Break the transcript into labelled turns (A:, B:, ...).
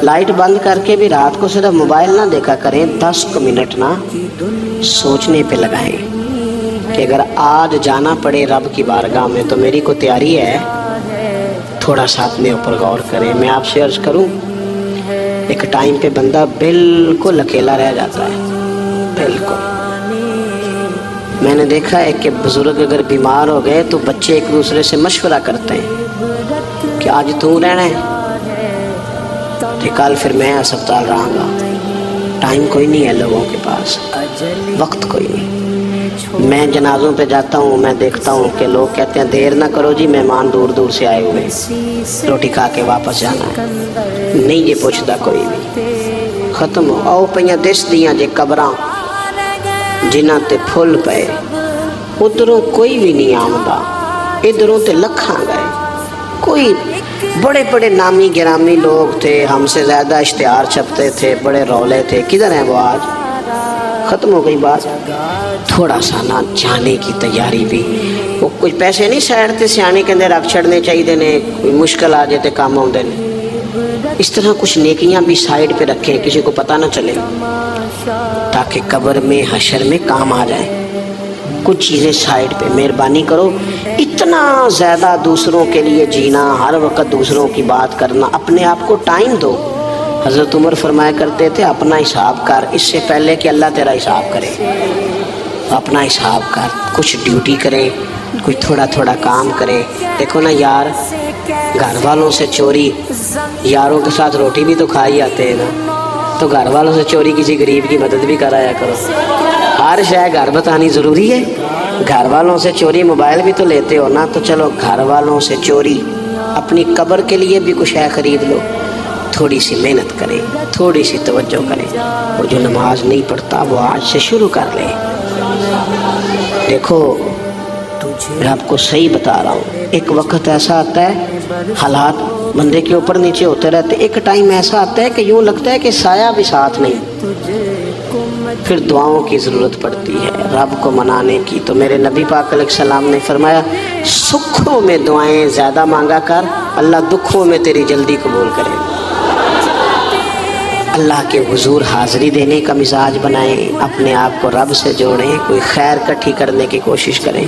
A: Light बंद करके भी रात को सिर्फ मोबाइल ना देखा करें, 10 मिनट ना सोचने पे लगाएं कि अगर आज जाना पड़े रब की बारगाह में तो मेरी को तैयारी है। थोड़ा सा अपने ऊपर गौर करें। मैं आपसे अर्ज करूं, एक टाइम पे बंदा बिल्कुल अकेला रह जाता है, बिल्कुल। मैंने देखा है कि बुजुर्ग अगर बीमार हो गए तो बच्चे एक दूसरे से मशवरा करते हैं कि आज तू रहना है कि कल फिर मैं अस्पताल रहूँगा। टाइम कोई नहीं है लोगों के पास, वक्त कोई नहीं। मैं जनाजों पे जाता हूँ, मैं देखता हूँ कि लोग कहते हैं देर ना करो जी, मेहमान दूर दूर से आए हुए, रोटी खा के वापस जाना है। नहीं ये पूछता कोई भी। ख़त्म हो आओ पईयां दिस दियां जे कबरां जिन्हां ते फुल पे, उधरों कोई भी नहीं आमदा, इधरों ते लखां गए। कोई बड़े बड़े नामी गिरामी लोग थे, हमसे ज़्यादा इश्तिहार छपते थे, बड़े रौले थे, किधर हैं वो आज? ख़त्म हो गई बात। थोड़ा सा ना जाने की तैयारी भी, वो कुछ पैसे नहीं सैडते सियाने कहते रख छड़ने चाहिए ने, कोई मुश्किल आ जाए तो काम आउंदे ने। इस तरह कुछ नेकियां भी साइड पे रखें, किसी को पता ना चले, ताकि कब्र में हशर में काम आ जाए। कुछ चीज़ें साइड पे, मेहरबानी करो। इतना ज़्यादा दूसरों के लिए जीना, हर वक्त दूसरों की बात करना, अपने आप को टाइम दो। हज़रत उमर फरमाया करते थे अपना हिसाब कर, इससे पहले कि अल्लाह तेरा हिसाब करे। अपना हिसाब कर, कुछ ड्यूटी करे, कोई थोड़ा थोड़ा काम करे। देखो ना यार, घर वालों से चोरी, यारों के साथ रोटी भी तो खा ही आते हैं ना, तो घर वालों से चोरी किसी गरीब की मदद भी कराया करो। हर शय घर बतानी ज़रूरी है। घर वालों से चोरी, मोबाइल भी तो लेते हो ना, तो चलो घर वालों से चोरी, अपनी कब्र के लिए भी कुछ है खरीद लो। थोड़ी सी मेहनत करें, थोड़ी सी तवज्जो करें, और जो नमाज नहीं पढ़ता वो आज से शुरू कर ले। देखो मैं आपको सही बता रहा हूँ, एक वक्त ऐसा आता है हालात बंदे के ऊपर नीचे होते रहते, एक टाइम ऐसा आता है कि यूँ लगता है कि साया भी साथ नहीं, फिर दुआओं की ज़रूरत पड़ती है रब को मनाने की। तो मेरे नबी पाक अलैहिस्सलाम ने फरमाया, सुखों में दुआएं ज़्यादा मांगा कर, अल्लाह दुखों में तेरी जल्दी कबूल करे। अल्लाह के हुजूर हाज़री देने का मिजाज बनाएं, अपने आप को रब से जोड़ें, कोई खैर इकट्ठी करने की कोशिश करें।